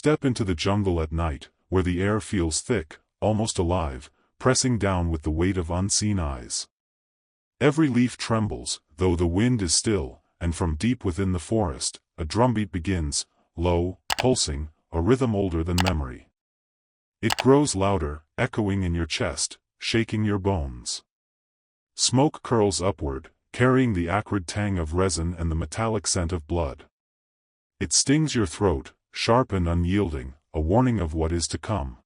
step into the jungle at night, where the air feels thick, almost alive, pressing down with the weight of unseen eyes. Every leaf trembles, though the wind is still, and from deep within the forest, a drumbeat begins, low, pulsing, a rhythm older than memory. It grows louder, echoing in your chest, shaking your bones. Smoke curls upward, carrying the acrid tang of resin and the metallic scent of blood. It stings your throat, sharp and unyielding, a warning of what is to come.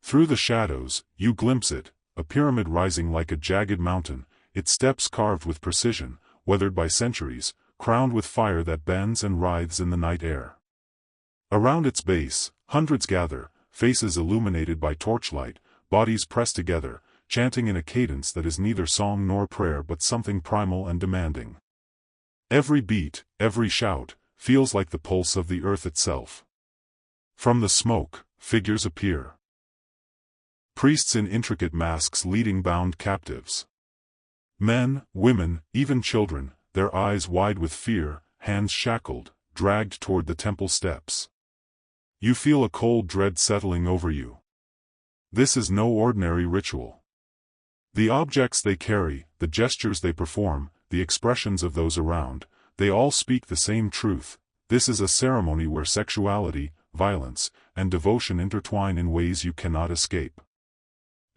Through the shadows, you glimpse it, a pyramid rising like a jagged mountain, its steps carved with precision, weathered by centuries, crowned with fire that bends and writhes in the night air. Around its base, hundreds gather, faces illuminated by torchlight, bodies pressed together, chanting in a cadence that is neither song nor prayer but something primal and demanding. Every beat, every shout, feels like the pulse of the earth itself. From the smoke, figures appear. Priests in intricate masks leading bound captives. Men, women, even children, their eyes wide with fear, hands shackled, dragged toward the temple steps. You feel a cold dread settling over you. This is no ordinary ritual. The objects they carry, the gestures they perform, the expressions of those around, they all speak the same truth. This is a ceremony where sexuality, violence, and devotion intertwine in ways you cannot escape.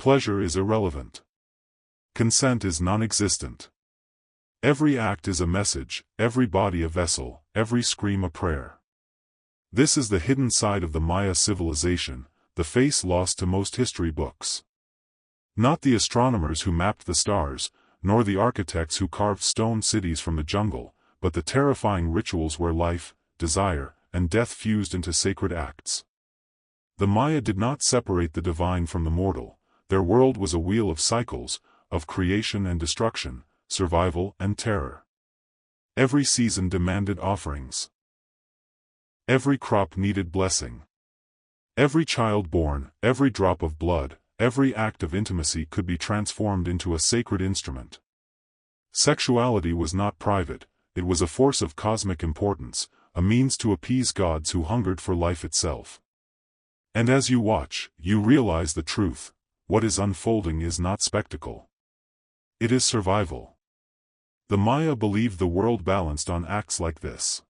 Pleasure is irrelevant. Consent is non-existent. Every act is a message, every body a vessel, every scream a prayer. This is the hidden side of the Maya civilization, the face lost to most history books. Not the astronomers who mapped the stars, nor the architects who carved stone cities from the jungle, but the terrifying rituals where life, desire, and death fused into sacred acts. The Maya did not separate the divine from the mortal. Their world was a wheel of cycles, of creation and destruction, survival and terror. Every season demanded offerings. Every crop needed blessing. Every child born, every drop of blood, every act of intimacy could be transformed into a sacred instrument. Sexuality was not private, it was a force of cosmic importance, a means to appease gods who hungered for life itself. And as you watch, you realize the truth: what is unfolding is not spectacle. It is survival. The Maya believed the world balanced on acts like this.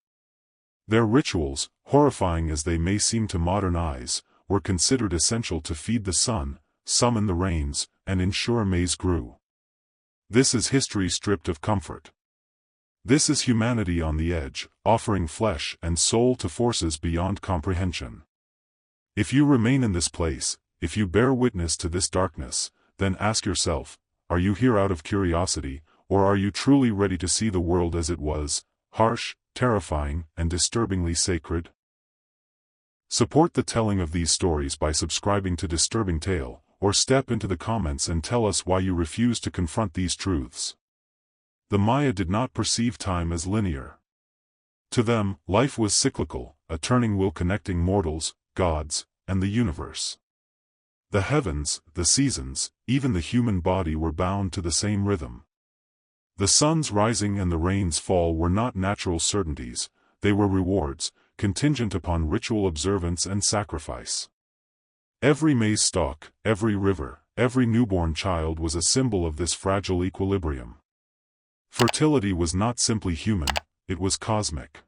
Their rituals, horrifying as they may seem to modern eyes, were considered essential to feed the sun, summon the rains, and ensure maize grew. This is history stripped of comfort. This is humanity on the edge, offering flesh and soul to forces beyond comprehension. If you remain in this place, if you bear witness to this darkness, then ask yourself, are you here out of curiosity, or are you truly ready to see the world as it was, harsh, terrifying, and disturbingly sacred? Support the telling of these stories by subscribing to Disturbing Tale, or step into the comments and tell us why you refuse to confront these truths. The Maya did not perceive time as linear. To them, life was cyclical, a turning wheel connecting mortals, gods, and the universe. The heavens, the seasons, even the human body were bound to the same rhythm. The sun's rising and the rain's fall were not natural certainties, they were rewards, contingent upon ritual observance and sacrifice. Every maize stalk, every river, every newborn child was a symbol of this fragile equilibrium. Fertility was not simply human, it was cosmic.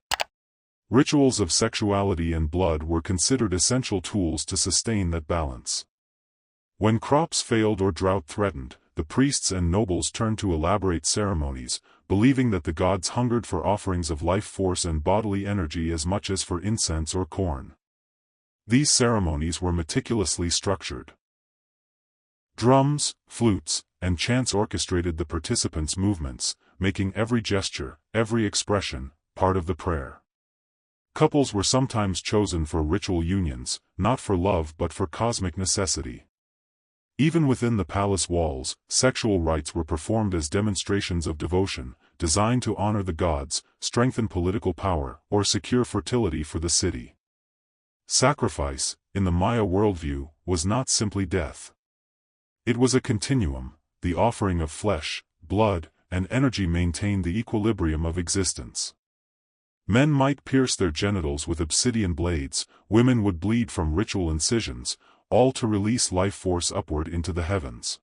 Rituals of sexuality and blood were considered essential tools to sustain that balance. When crops failed or drought threatened, the priests and nobles turned to elaborate ceremonies, believing that the gods hungered for offerings of life force and bodily energy as much as for incense or corn. These ceremonies were meticulously structured. Drums, flutes, and chants orchestrated the participants' movements, making every gesture, every expression, part of the prayer. Couples were sometimes chosen for ritual unions, not for love but for cosmic necessity. Even within the palace walls, sexual rites were performed as demonstrations of devotion, designed to honor the gods, strengthen political power, or secure fertility for the city. Sacrifice, in the Maya worldview, was not simply death. It was a continuum. The offering of flesh, blood, and energy maintained the equilibrium of existence. Men might pierce their genitals with obsidian blades, women would bleed from ritual incisions, all to release life force upward into the heavens.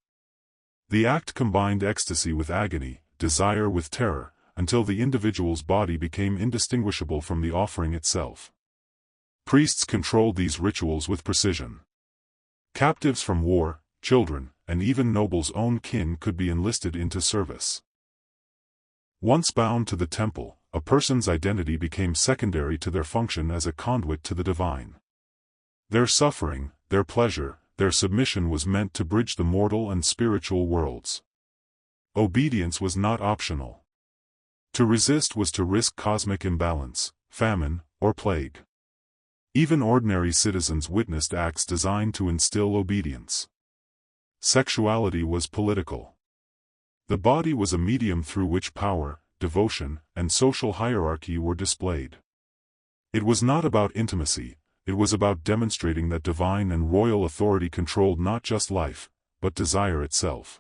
The act combined ecstasy with agony, desire with terror, until the individual's body became indistinguishable from the offering itself. Priests controlled these rituals with precision. Captives from war, children, and even nobles' own kin could be enlisted into service. Once bound to the temple, a person's identity became secondary to their function as a conduit to the divine. Their suffering, their pleasure, their submission was meant to bridge the mortal and spiritual worlds. Obedience was not optional. To resist was to risk cosmic imbalance, famine, or plague. Even ordinary citizens witnessed acts designed to instill obedience. Sexuality was political. The body was a medium through which power, devotion, and social hierarchy were displayed. It was not about intimacy, it was about demonstrating that divine and royal authority controlled not just life, but desire itself.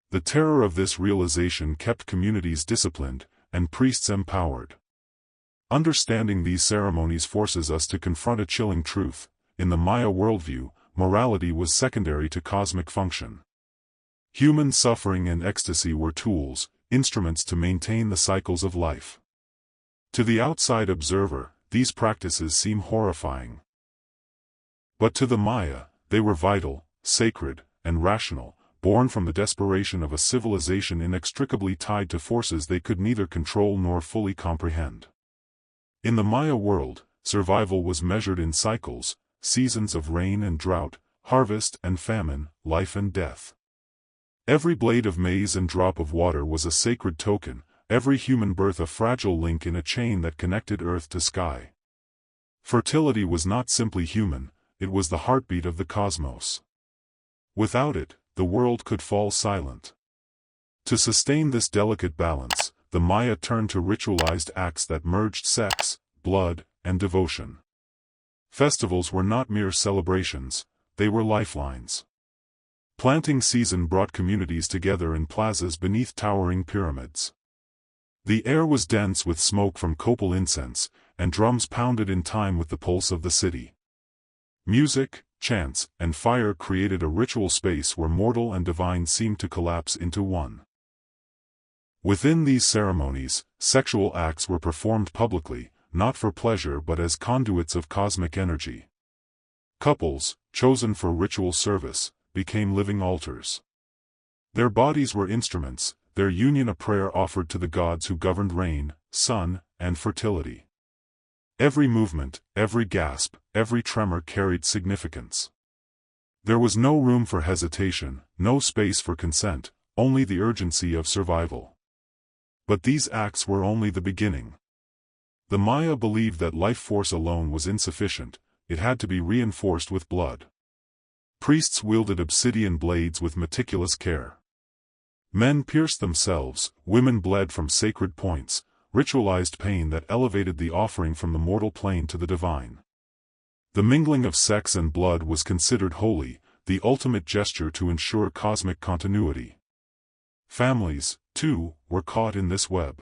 The terror of this realization kept communities disciplined, and priests empowered. Understanding these ceremonies forces us to confront a chilling truth: in the Maya worldview, morality was secondary to cosmic function. Human suffering and ecstasy were tools, instruments to maintain the cycles of life. To the outside observer, these practices seem horrifying. But to the Maya, they were vital, sacred, and rational, born from the desperation of a civilization inextricably tied to forces they could neither control nor fully comprehend. In the Maya world, survival was measured in cycles, seasons of rain and drought, harvest and famine, life and death. Every blade of maize and drop of water was a sacred token, every human birth a fragile link in a chain that connected earth to sky. Fertility was not simply human, it was the heartbeat of the cosmos. Without it, the world could fall silent. To sustain this delicate balance, the Maya turned to ritualized acts that merged sex, blood, and devotion. Festivals were not mere celebrations, they were lifelines. Planting season brought communities together in plazas beneath towering pyramids. The air was dense with smoke from copal incense, and drums pounded in time with the pulse of the city. Music, chants, and fire created a ritual space where mortal and divine seemed to collapse into one. Within these ceremonies, sexual acts were performed publicly, not for pleasure but as conduits of cosmic energy. Couples, chosen for ritual service, became living altars. Their bodies were instruments, their union a prayer offered to the gods who governed rain, sun, and fertility. Every movement, every gasp, every tremor carried significance. There was no room for hesitation, no space for consent, only the urgency of survival. But these acts were only the beginning. The Maya believed that life force alone was insufficient, it had to be reinforced with blood. Priests wielded obsidian blades with meticulous care. Men pierced themselves, women bled from sacred points, ritualized pain that elevated the offering from the mortal plane to the divine. The mingling of sex and blood was considered holy, the ultimate gesture to ensure cosmic continuity. Families, too, were caught in this web.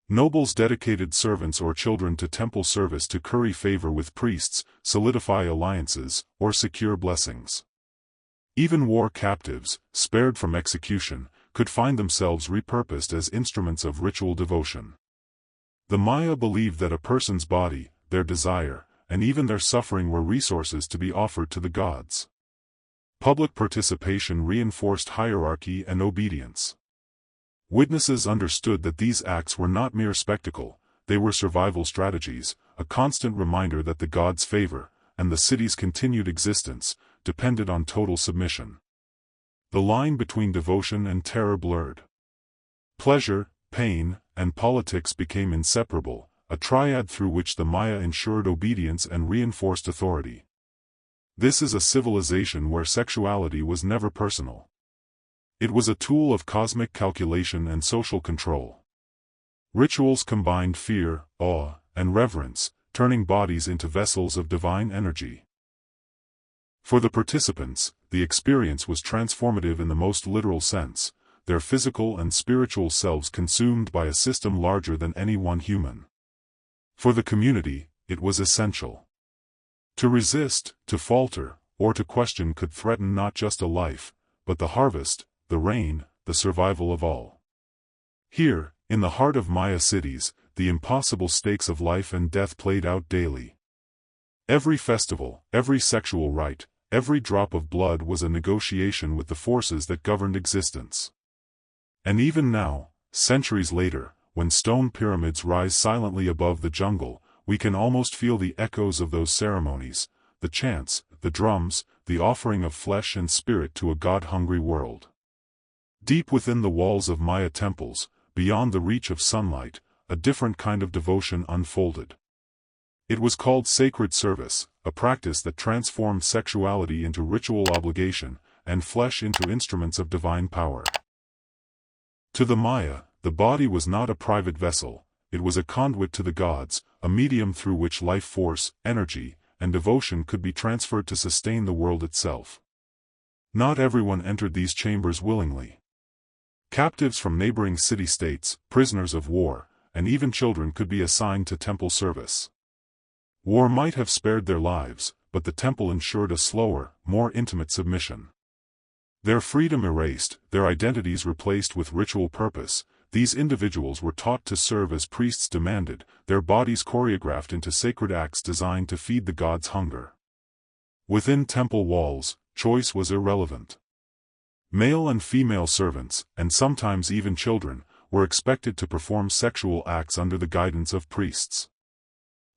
Nobles dedicated servants or children to temple service to curry favor with priests, solidify alliances, or secure blessings. Even war captives, spared from execution, could find themselves repurposed as instruments of ritual devotion. The Maya believed that a person's body, their desire, and even their suffering were resources to be offered to the gods. Public participation reinforced hierarchy and obedience. Witnesses understood that these acts were not mere spectacle, they were survival strategies, a constant reminder that the gods' favor, and the city's continued existence, depended on total submission. The line between devotion and terror blurred. Pleasure, pain, and politics became inseparable, a triad through which the Maya ensured obedience and reinforced authority. This is a civilization where sexuality was never personal. It was a tool of cosmic calculation and social control. Rituals combined fear, awe, and reverence, turning bodies into vessels of divine energy. For the participants, the experience was transformative in the most literal sense. their physical and spiritual selves consumed by a system larger than any one human. For the community, it was essential. To resist, to falter, or to question could threaten not just a life, but the harvest, the rain, the survival of all. Here, in the heart of Maya cities, the impossible stakes of life and death played out daily. Every festival, every sexual rite, every drop of blood was a negotiation with the forces that governed existence. And even now, centuries later, when stone pyramids rise silently above the jungle, we can almost feel the echoes of those ceremonies, the chants, the drums, the offering of flesh and spirit to a god-hungry world. Deep within the walls of Maya temples, beyond the reach of sunlight, a different kind of devotion unfolded. It was called sacred service, a practice that transformed sexuality into ritual obligation, and flesh into instruments of divine power. To the Maya, the body was not a private vessel, it was a conduit to the gods, a medium through which life force, energy, and devotion could be transferred to sustain the world itself. Not everyone entered these chambers willingly. Captives from neighboring city-states, prisoners of war, and even children could be assigned to temple service. War might have spared their lives, but the temple ensured a slower, more intimate submission. Their freedom erased, their identities replaced with ritual purpose, these individuals were taught to serve as priests demanded, their bodies choreographed into sacred acts designed to feed the gods' hunger. Within temple walls, choice was irrelevant. Male and female servants, and sometimes even children, were expected to perform sexual acts under the guidance of priests.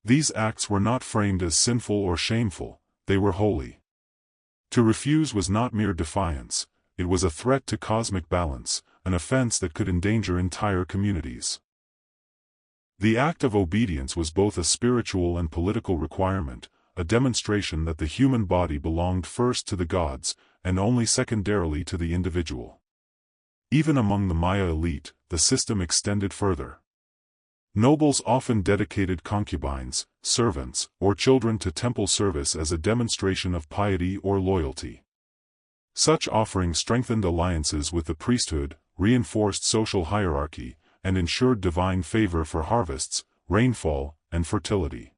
These acts were not framed as sinful or shameful, they were holy. To refuse was not mere defiance, it was a threat to cosmic balance, an offense that could endanger entire communities. The act of obedience was both a spiritual and political requirement, a demonstration that the human body belonged first to the gods, and only secondarily to the individual. Even among the Maya elite, the system extended further. Nobles often dedicated concubines, servants, or children to temple service as a demonstration of piety or loyalty. Such offerings strengthened alliances with the priesthood, reinforced social hierarchy, and ensured divine favor for harvests, rainfall, and fertility.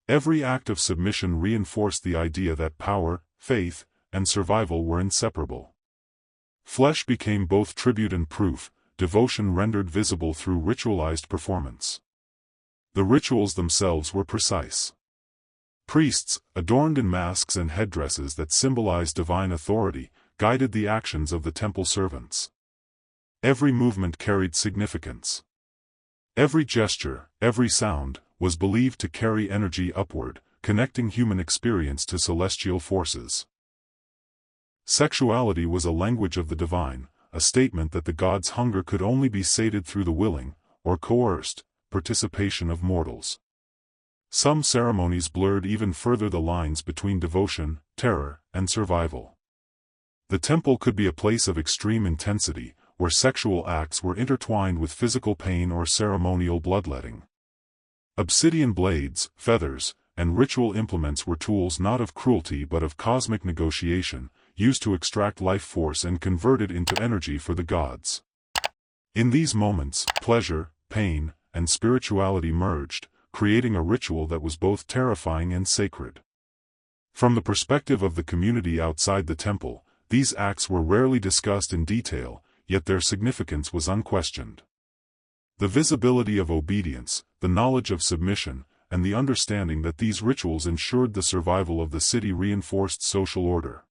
Every act of submission reinforced the idea that power, faith, and survival were inseparable. Flesh became both tribute and proof, devotion rendered visible through ritualized performance. The rituals themselves were precise. Priests, adorned in masks and headdresses that symbolized divine authority, guided the actions of the temple servants. Every movement carried significance. Every gesture, every sound, was believed to carry energy upward, connecting human experience to celestial forces. Sexuality was a language of the divine, a statement that the gods' hunger could only be sated through the willing, or coerced, participation of mortals. Some ceremonies blurred even further the lines between devotion, terror, and survival. The temple could be a place of extreme intensity, where sexual acts were intertwined with physical pain or ceremonial bloodletting. Obsidian blades, feathers, and ritual implements were tools not of cruelty but of cosmic negotiation, used to extract life force and convert it into energy for the gods. In these moments, pleasure, pain, and spirituality merged, creating a ritual that was both terrifying and sacred. From the perspective of the community outside the temple, these acts were rarely discussed in detail, yet their significance was unquestioned. The visibility of obedience, the knowledge of submission, and the understanding that these rituals ensured the survival of the city reinforced social order.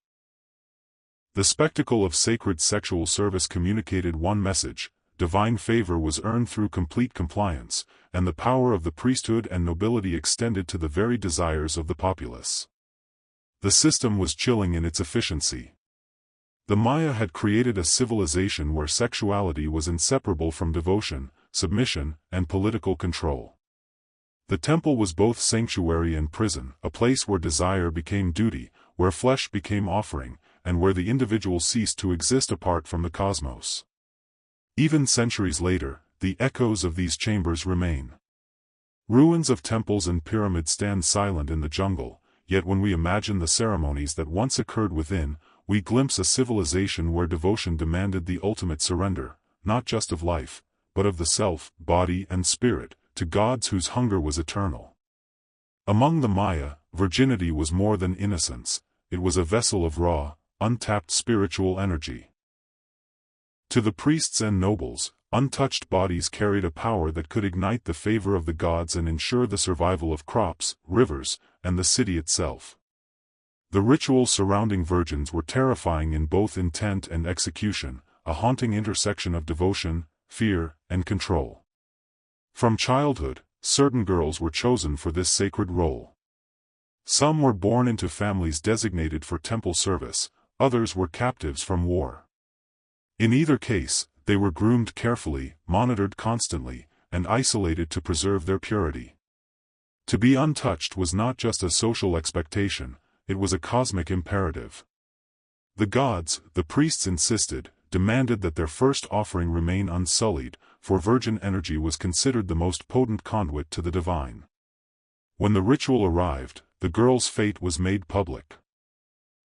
The spectacle of sacred sexual service communicated one message: divine favor was earned through complete compliance, and the power of the priesthood and nobility extended to the very desires of the populace. The system was chilling in its efficiency. The Maya had created a civilization where sexuality was inseparable from devotion, submission, and political control. The temple was both sanctuary and prison, a place where desire became duty, where flesh became offering, and where the individual ceased to exist apart from the cosmos. Even centuries later, the echoes of these chambers remain. Ruins of temples and pyramids stand silent in the jungle, yet when we imagine the ceremonies that once occurred within, we glimpse a civilization where devotion demanded the ultimate surrender, not just of life, but of the self, body and spirit, to gods whose hunger was eternal. Among the Maya, virginity was more than innocence, it was a vessel of raw, untapped spiritual energy. To the priests and nobles, untouched bodies carried a power that could ignite the favor of the gods and ensure the survival of crops, rivers, and the city itself. The rituals surrounding virgins were terrifying in both intent and execution, a haunting intersection of devotion, fear, and control. From childhood, certain girls were chosen for this sacred role. Some were born into families designated for temple service, others were captives from war. In either case, they were groomed carefully, monitored constantly, and isolated to preserve their purity. To be untouched was not just a social expectation, it was a cosmic imperative. The gods, the priests insisted, demanded that their first offering remain unsullied, for virgin energy was considered the most potent conduit to the divine. When the ritual arrived, the girl's fate was made public.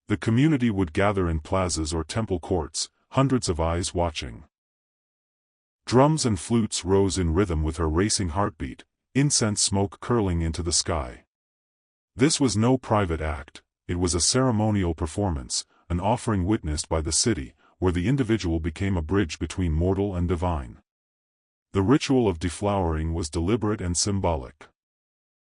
The community would gather in plazas or temple courts, hundreds of eyes watching. Drums and flutes rose in rhythm with her racing heartbeat, incense smoke curling into the sky. This was no private act, it was a ceremonial performance, an offering witnessed by the city, where the individual became a bridge between mortal and divine. The ritual of deflowering was deliberate and symbolic.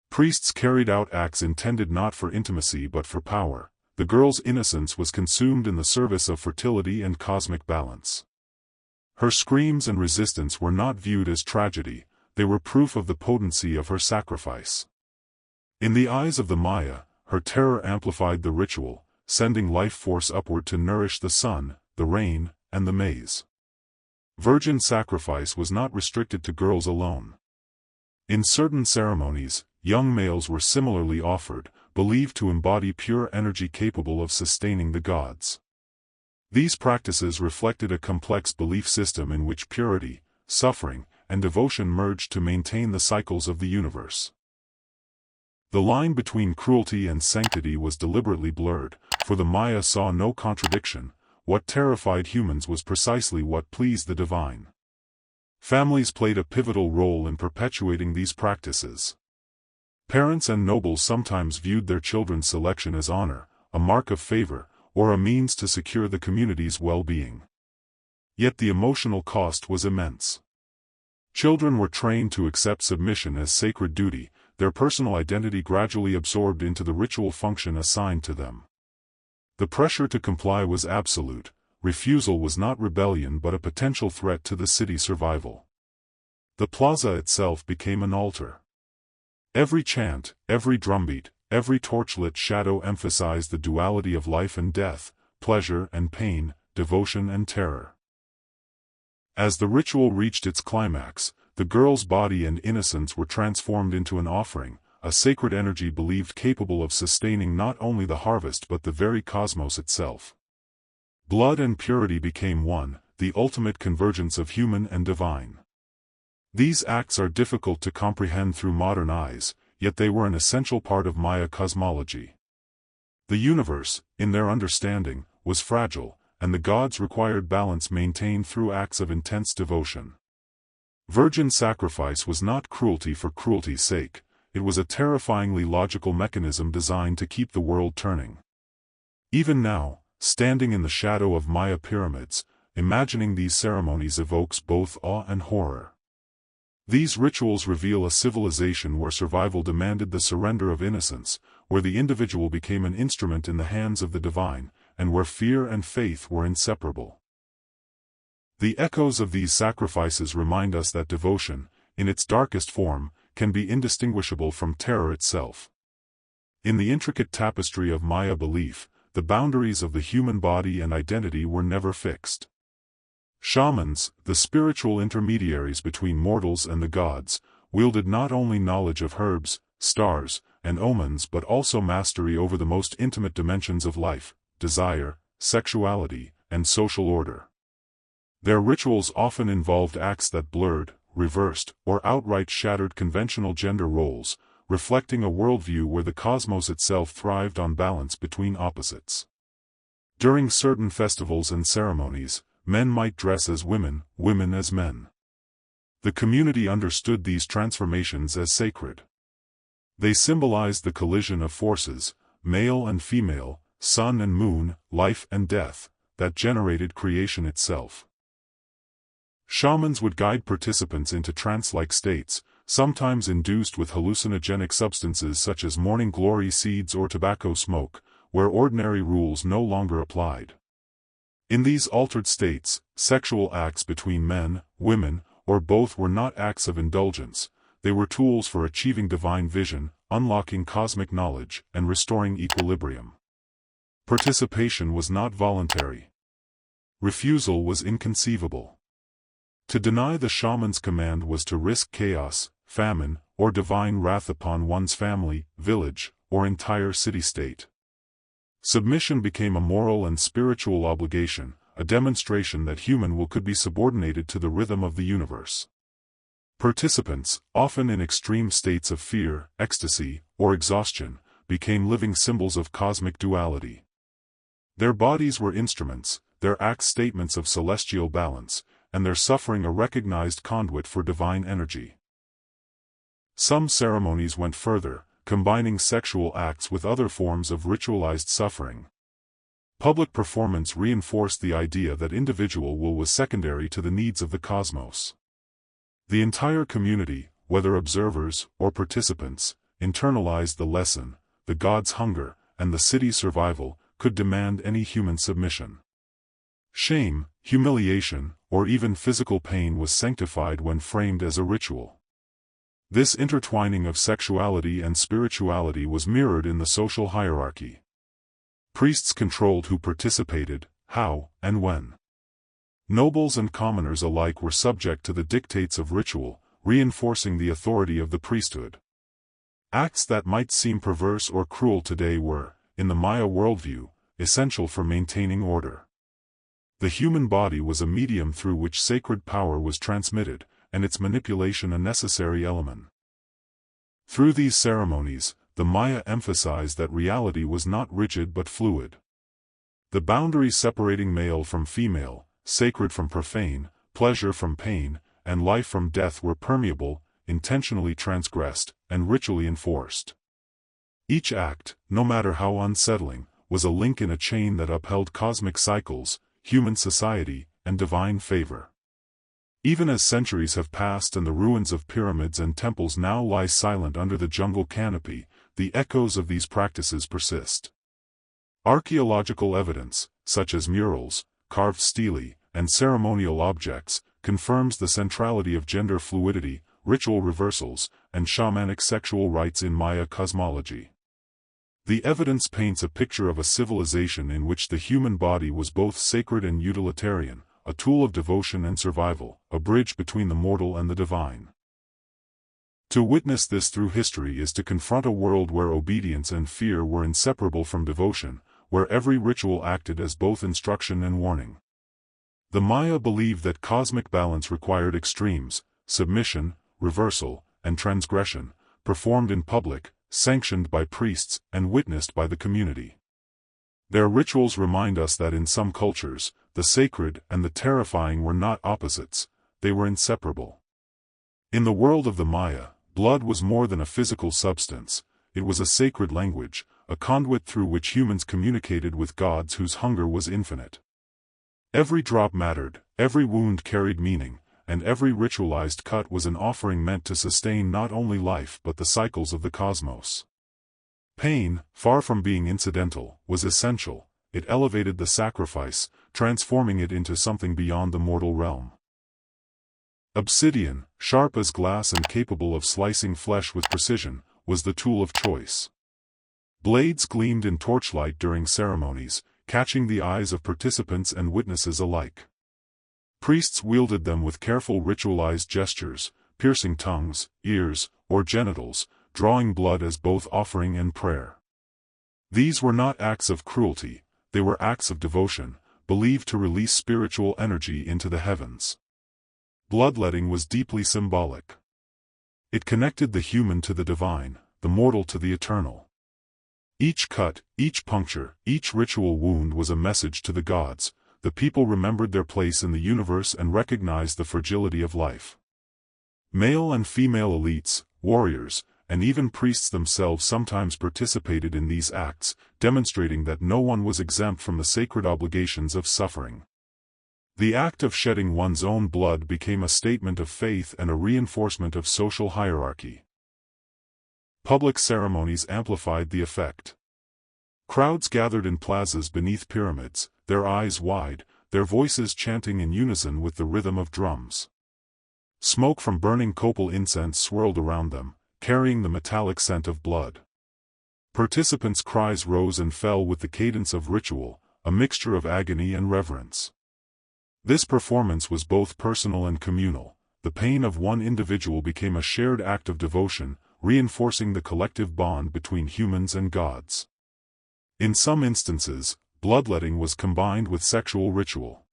Priests carried out acts intended not for intimacy but for power. The girl's innocence was consumed in the service of fertility and cosmic balance. Her screams and resistance were not viewed as tragedy, they were proof of the potency of her sacrifice. In the eyes of the Maya, her terror amplified the ritual, sending life force upward to nourish the sun, the rain, and the maize. Virgin sacrifice was not restricted to girls alone. In certain ceremonies, young males were similarly offered, believed to embody pure energy capable of sustaining the gods. These practices reflected a complex belief system in which purity, suffering, and devotion merged to maintain the cycles of the universe. The line between cruelty and sanctity was deliberately blurred, for the Maya saw no contradiction. What terrified humans was precisely what pleased the divine. Families played a pivotal role in perpetuating these practices. Parents and nobles sometimes viewed their children's selection as honor, a mark of favor, or a means to secure the community's well-being. Yet the emotional cost was immense. Children were trained to accept submission as sacred duty, their personal identity gradually absorbed into the ritual function assigned to them. The pressure to comply was absolute, refusal was not rebellion but a potential threat to the city's survival. The plaza itself became an altar. Every chant, every drumbeat, every torchlit shadow emphasized the duality of life and death, pleasure and pain, devotion and terror. As the ritual reached its climax, the girl's body and innocence were transformed into an offering, a sacred energy believed capable of sustaining not only the harvest but the very cosmos itself. Blood and purity became one, the ultimate convergence of human and divine. These acts are difficult to comprehend through modern eyes, yet they were an essential part of Maya cosmology. The universe, in their understanding, was fragile, and the gods required balance maintained through acts of intense devotion. Virgin sacrifice was not cruelty for cruelty's sake, it was a terrifyingly logical mechanism designed to keep the world turning. Even now, standing in the shadow of Maya pyramids, imagining these ceremonies evokes both awe and horror. These rituals reveal a civilization where survival demanded the surrender of innocence, where the individual became an instrument in the hands of the divine, and where fear and faith were inseparable. The echoes of these sacrifices remind us that devotion, in its darkest form, can be indistinguishable from terror itself. In the intricate tapestry of Maya belief, the boundaries of the human body and identity were never fixed. Shamans, the spiritual intermediaries between mortals and the gods, wielded not only knowledge of herbs, stars, and omens but also mastery over the most intimate dimensions of life, desire, sexuality, and social order. Their rituals often involved acts that blurred, reversed, or outright shattered conventional gender roles, reflecting a worldview where the cosmos itself thrived on balance between opposites. During certain festivals and ceremonies, men might dress as women, women as men. The community understood these transformations as sacred. They symbolized the collision of forces, male and female, sun and moon, life and death, that generated creation itself. Shamans would guide participants into trance-like states, sometimes induced with hallucinogenic substances such as morning glory seeds or tobacco smoke, where ordinary rules no longer applied. In these altered states, sexual acts between men, women, or both were not acts of indulgence, they were tools for achieving divine vision, unlocking cosmic knowledge, and restoring equilibrium. Participation was not voluntary. Refusal was inconceivable. To deny the shaman's command was to risk chaos, famine, or divine wrath upon one's family, village, or entire city-state. Submission became a moral and spiritual obligation, a demonstration that human will could be subordinated to the rhythm of the universe. Participants, often in extreme states of fear, ecstasy, or exhaustion, became living symbols of cosmic duality. Their bodies were instruments, their acts statements of celestial balance, and their suffering a recognized conduit for divine energy. Some ceremonies went further, combining sexual acts with other forms of ritualized suffering. Public performance reinforced the idea that individual will was secondary to the needs of the cosmos. The entire community, whether observers or participants, internalized the lesson: the gods' hunger, and the city's survival, could demand any human submission. Shame, humiliation, or even physical pain was sanctified when framed as a ritual. This intertwining of sexuality and spirituality was mirrored in the social hierarchy. Priests controlled who participated, how, and when. Nobles and commoners alike were subject to the dictates of ritual, reinforcing the authority of the priesthood. Acts that might seem perverse or cruel today were, in the Maya worldview, essential for maintaining order. The human body was a medium through which sacred power was transmitted, and its manipulation a necessary element. Through these ceremonies, the Maya emphasized that reality was not rigid but fluid. The boundaries separating male from female, sacred from profane, pleasure from pain, and life from death were permeable, intentionally transgressed, and ritually enforced. Each act, no matter how unsettling, was a link in a chain that upheld cosmic cycles, human society, and divine favor. Even as centuries have passed and the ruins of pyramids and temples now lie silent under the jungle canopy, the echoes of these practices persist. Archaeological evidence, such as murals, carved stelae, and ceremonial objects, confirms the centrality of gender fluidity, ritual reversals, and shamanic sexual rites in Maya cosmology. The evidence paints a picture of a civilization in which the human body was both sacred and utilitarian, a tool of devotion and survival, a bridge between the mortal and the divine. To witness this through history is to confront a world where obedience and fear were inseparable from devotion, where every ritual acted as both instruction and warning. The Maya believed that cosmic balance required extremes: submission, reversal, and transgression, performed in public, sanctioned by priests, and witnessed by the community. Their rituals remind us that in some cultures, the sacred and the terrifying were not opposites, they were inseparable. In the world of the Maya, blood was more than a physical substance, it was a sacred language, a conduit through which humans communicated with gods whose hunger was infinite. Every drop mattered, every wound carried meaning, and every ritualized cut was an offering meant to sustain not only life but the cycles of the cosmos. Pain, far from being incidental, was essential. It elevated the sacrifice, transforming it into something beyond the mortal realm. Obsidian, sharp as glass and capable of slicing flesh with precision, was the tool of choice. Blades gleamed in torchlight during ceremonies, catching the eyes of participants and witnesses alike. Priests wielded them with careful ritualized gestures, piercing tongues, ears, or genitals, drawing blood as both offering and prayer. These were not acts of cruelty, they were acts of devotion, believed to release spiritual energy into the heavens. Bloodletting was deeply symbolic. It connected the human to the divine, the mortal to the eternal. Each cut, each puncture, each ritual wound was a message to the gods. The people remembered their place in the universe and recognized the fragility of life. Male and female elites, warriors, and even priests themselves sometimes participated in these acts, demonstrating that no one was exempt from the sacred obligations of suffering. The act of shedding one's own blood became a statement of faith and a reinforcement of social hierarchy. Public ceremonies amplified the effect. Crowds gathered in plazas beneath pyramids, their eyes wide, their voices chanting in unison with the rhythm of drums. Smoke from burning copal incense swirled around them, carrying the metallic scent of blood. Participants' cries rose and fell with the cadence of ritual, a mixture of agony and reverence. This performance was both personal and communal. The pain of one individual became a shared act of devotion, reinforcing the collective bond between humans and gods. In some instances, bloodletting was combined with sexual ritual.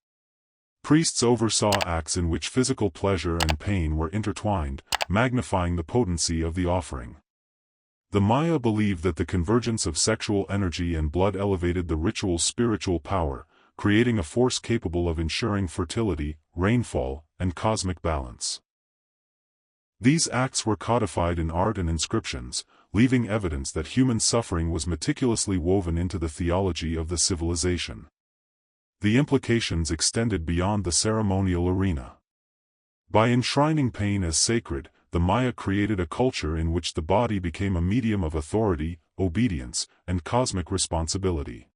Priests oversaw acts in which physical pleasure and pain were intertwined, magnifying the potency of the offering. The Maya believed that the convergence of sexual energy and blood elevated the ritual's spiritual power, creating a force capable of ensuring fertility, rainfall, and cosmic balance. These acts were codified in art and inscriptions, leaving evidence that human suffering was meticulously woven into the theology of the civilization. The implications extended beyond the ceremonial arena. By enshrining pain as sacred, the Maya created a culture in which the body became a medium of authority, obedience, and cosmic responsibility.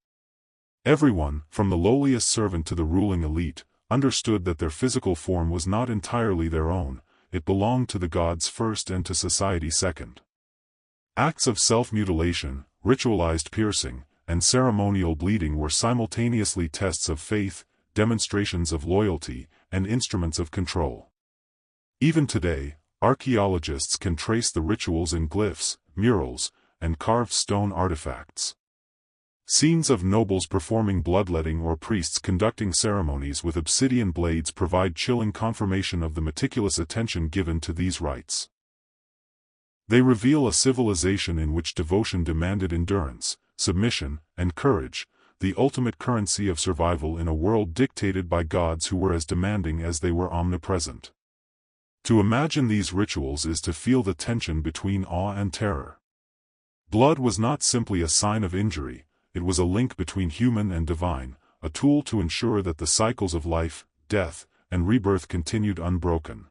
Everyone, from the lowliest servant to the ruling elite, understood that their physical form was not entirely their own, it belonged to the gods first and to society second. Acts of self-mutilation, ritualized piercing, and ceremonial bleeding were simultaneously tests of faith, demonstrations of loyalty, and instruments of control. Even today, archaeologists can trace the rituals in glyphs, murals, and carved stone artifacts. Scenes of nobles performing bloodletting or priests conducting ceremonies with obsidian blades provide chilling confirmation of the meticulous attention given to these rites. They reveal a civilization in which devotion demanded endurance, submission, and courage, the ultimate currency of survival in a world dictated by gods who were as demanding as they were omnipresent. To imagine these rituals is to feel the tension between awe and terror. Blood was not simply a sign of injury, it was a link between human and divine, a tool to ensure that the cycles of life, death, and rebirth continued unbroken.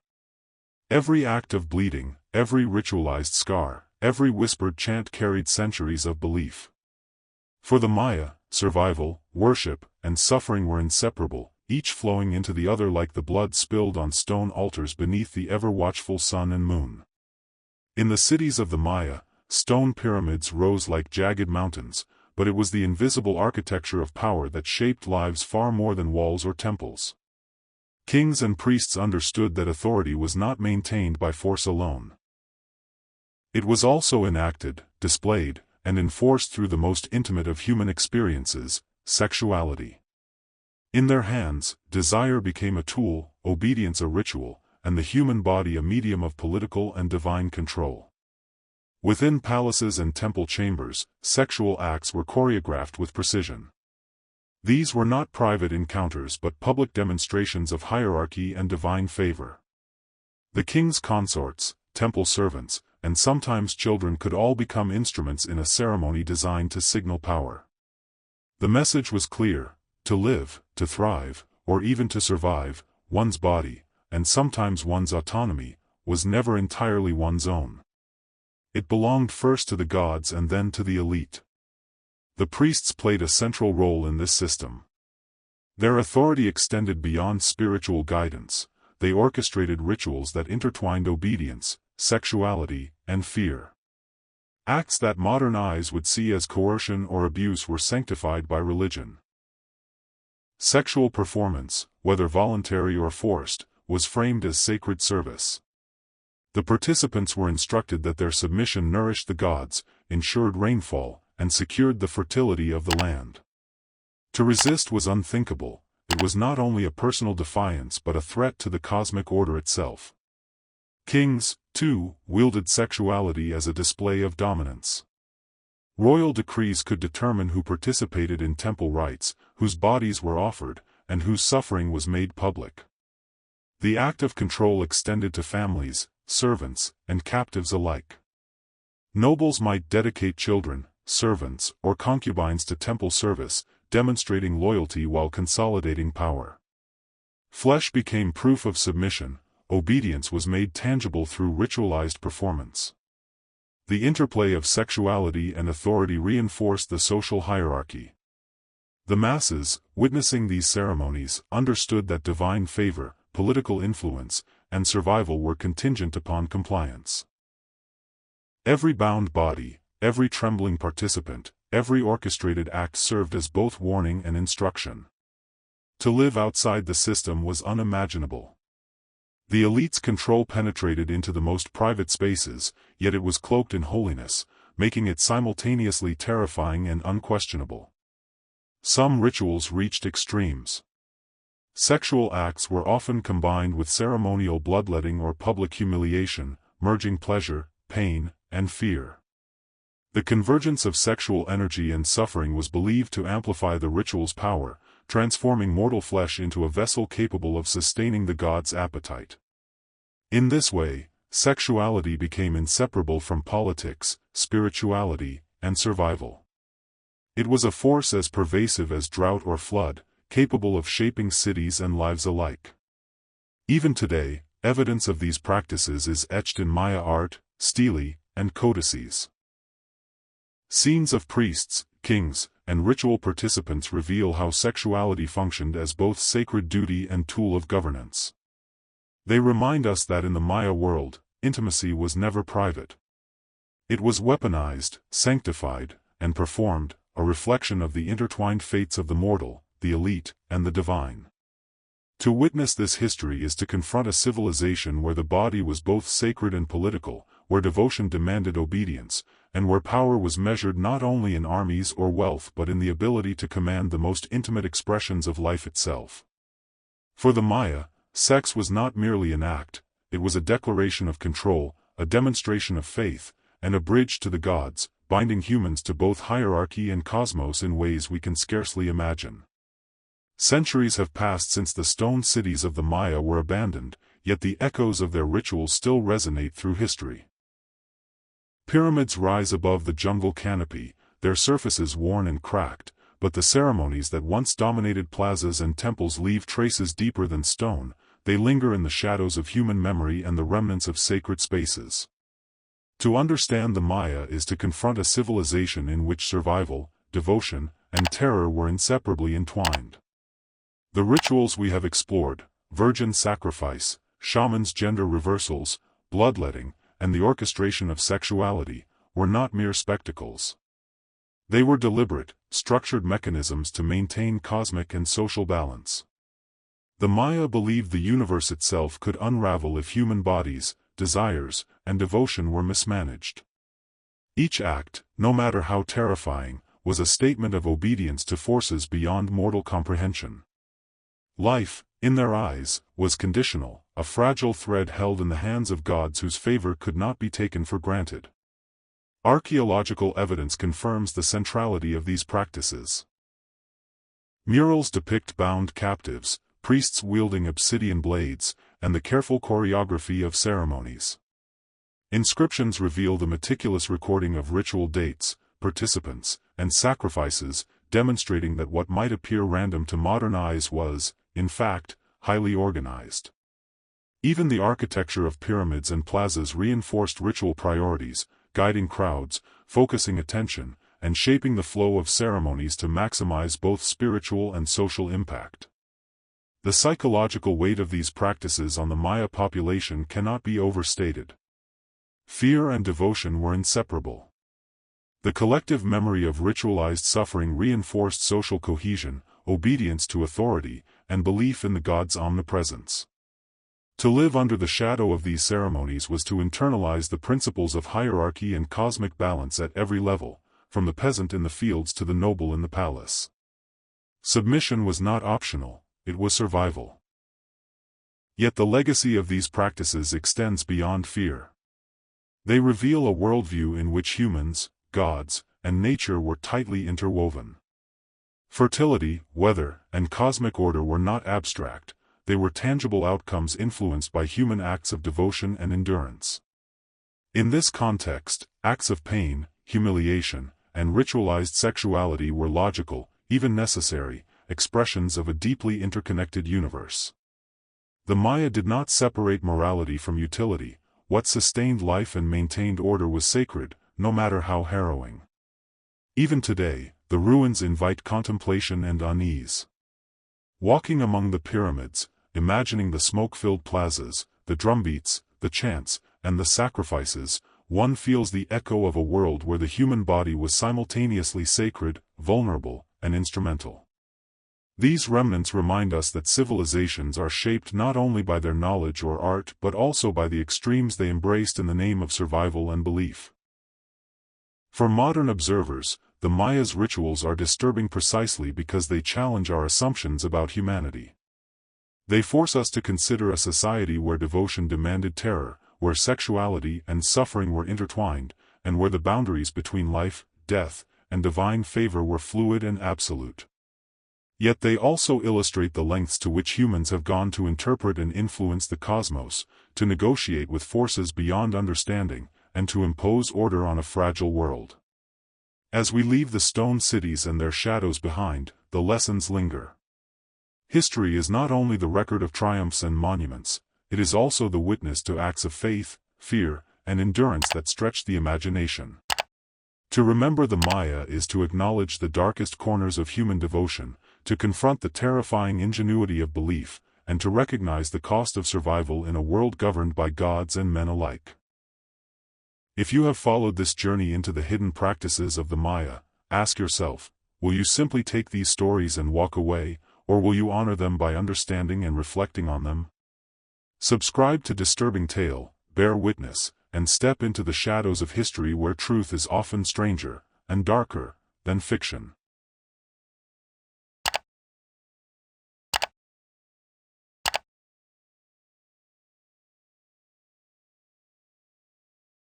Every act of bleeding, every ritualized scar, every whispered chant carried centuries of belief. For the Maya, survival, worship, and suffering were inseparable, each flowing into the other like the blood spilled on stone altars beneath the ever-watchful sun and moon. In the cities of the Maya, stone pyramids rose like jagged mountains, but it was the invisible architecture of power that shaped lives far more than walls or temples. Kings and priests understood that authority was not maintained by force alone. It was also enacted, displayed, and enforced through the most intimate of human experiences, sexuality. In their hands, desire became a tool, obedience a ritual, and the human body a medium of political and divine control. Within palaces and temple chambers, sexual acts were choreographed with precision. These were not private encounters but public demonstrations of hierarchy and divine favor. The king's consorts, temple servants, and sometimes children could all become instruments in a ceremony designed to signal power. The message was clear: to live, to thrive, or even to survive, one's body, and sometimes one's autonomy, was never entirely one's own. It belonged first to the gods and then to the elite. The priests played a central role in this system. Their authority extended beyond spiritual guidance. They orchestrated rituals that intertwined obedience, sexuality, and fear. Acts that modern eyes would see as coercion or abuse were sanctified by religion. Sexual performance, whether voluntary or forced, was framed as sacred service. The participants were instructed that their submission nourished the gods, ensured rainfall, and secured the fertility of the land. To resist was unthinkable. It was not only a personal defiance but a threat to the cosmic order itself. Kings, too, wielded sexuality as a display of dominance. Royal decrees could determine who participated in temple rites, whose bodies were offered, and whose suffering was made public. The act of control extended to families, servants, and captives alike. Nobles might dedicate children, servants, or concubines to temple service, demonstrating loyalty while consolidating power. Flesh became proof of submission, obedience was made tangible through ritualized performance. The interplay of sexuality and authority reinforced the social hierarchy. The masses, witnessing these ceremonies, understood that divine favor, political influence, and survival were contingent upon compliance. Every bound body, every trembling participant, every orchestrated act served as both warning and instruction. To live outside the system was unimaginable. The elite's control penetrated into the most private spaces, yet it was cloaked in holiness, making it simultaneously terrifying and unquestionable. Some rituals reached extremes. Sexual acts were often combined with ceremonial bloodletting or public humiliation, merging pleasure, pain, and fear. The convergence of sexual energy and suffering was believed to amplify the ritual's power, transforming mortal flesh into a vessel capable of sustaining the god's appetite. In this way, sexuality became inseparable from politics, spirituality, and survival. It was a force as pervasive as drought or flood, capable of shaping cities and lives alike. Even today, evidence of these practices is etched in Maya art, stele, and codices. Scenes of priests, kings, and ritual participants reveal how sexuality functioned as both sacred duty and tool of governance. They remind us that in the Maya world, intimacy was never private. It was weaponized, sanctified, and performed, a reflection of the intertwined fates of the mortal, the elite, and the divine. To witness this history is to confront a civilization where the body was both sacred and political, where devotion demanded obedience, and where power was measured not only in armies or wealth but in the ability to command the most intimate expressions of life itself. For the Maya, sex was not merely an act, it was a declaration of control, a demonstration of faith, and a bridge to the gods, binding humans to both hierarchy and cosmos in ways we can scarcely imagine. Centuries have passed since the stone cities of the Maya were abandoned, yet the echoes of their rituals still resonate through history. Pyramids rise above the jungle canopy, their surfaces worn and cracked, but the ceremonies that once dominated plazas and temples leave traces deeper than stone, they linger in the shadows of human memory and the remnants of sacred spaces. To understand the Maya is to confront a civilization in which survival, devotion, and terror were inseparably entwined. The rituals we have explored, virgin sacrifice, shamans' gender reversals, bloodletting, and the orchestration of sexuality, were not mere spectacles. They were deliberate, structured mechanisms to maintain cosmic and social balance. The Maya believed the universe itself could unravel if human bodies, desires, and devotion were mismanaged. Each act, no matter how terrifying, was a statement of obedience to forces beyond mortal comprehension. Life, in their eyes, was conditional, a fragile thread held in the hands of gods whose favor could not be taken for granted. Archaeological evidence confirms the centrality of these practices. Murals depict bound captives, priests wielding obsidian blades, and the careful choreography of ceremonies. Inscriptions reveal the meticulous recording of ritual dates, participants, and sacrifices, demonstrating that what might appear random to modern eyes was, in fact, highly organized. Even the architecture of pyramids and plazas reinforced ritual priorities, guiding crowds, focusing attention, and shaping the flow of ceremonies to maximize both spiritual and social impact. The psychological weight of these practices on the Maya population cannot be overstated. Fear and devotion were inseparable. The collective memory of ritualized suffering reinforced social cohesion, obedience to authority, and belief in the god's omnipresence. To live under the shadow of these ceremonies was to internalize the principles of hierarchy and cosmic balance at every level, from the peasant in the fields to the noble in the palace. Submission was not optional, it was survival. Yet the legacy of these practices extends beyond fear. They reveal a worldview in which humans, gods, and nature were tightly interwoven. Fertility, weather, and cosmic order were not abstract, they were tangible outcomes influenced by human acts of devotion and endurance. In this context, acts of pain, humiliation, and ritualized sexuality were logical, even necessary, expressions of a deeply interconnected universe. The Maya did not separate morality from utility. What sustained life and maintained order was sacred, no matter how harrowing. Even today, the ruins invite contemplation and unease. Walking among the pyramids, imagining the smoke-filled plazas, the drumbeats, the chants, and the sacrifices, one feels the echo of a world where the human body was simultaneously sacred, vulnerable, and instrumental. These remnants remind us that civilizations are shaped not only by their knowledge or art but also by the extremes they embraced in the name of survival and belief. For modern observers, the Maya's rituals are disturbing precisely because they challenge our assumptions about humanity. They force us to consider a society where devotion demanded terror, where sexuality and suffering were intertwined, and where the boundaries between life, death, and divine favor were fluid and absolute. Yet they also illustrate the lengths to which humans have gone to interpret and influence the cosmos, to negotiate with forces beyond understanding, and to impose order on a fragile world. As we leave the stone cities and their shadows behind, the lessons linger. History is not only the record of triumphs and monuments, it is also the witness to acts of faith, fear, and endurance that stretch the imagination. To remember the Maya is to acknowledge the darkest corners of human devotion, to confront the terrifying ingenuity of belief, and to recognize the cost of survival in a world governed by gods and men alike. If you have followed this journey into the hidden practices of the Maya, ask yourself, will you simply take these stories and walk away, or will you honor them by understanding and reflecting on them? Subscribe to Disturbing Tale, bear witness, and step into the shadows of history where truth is often stranger and darker than fiction.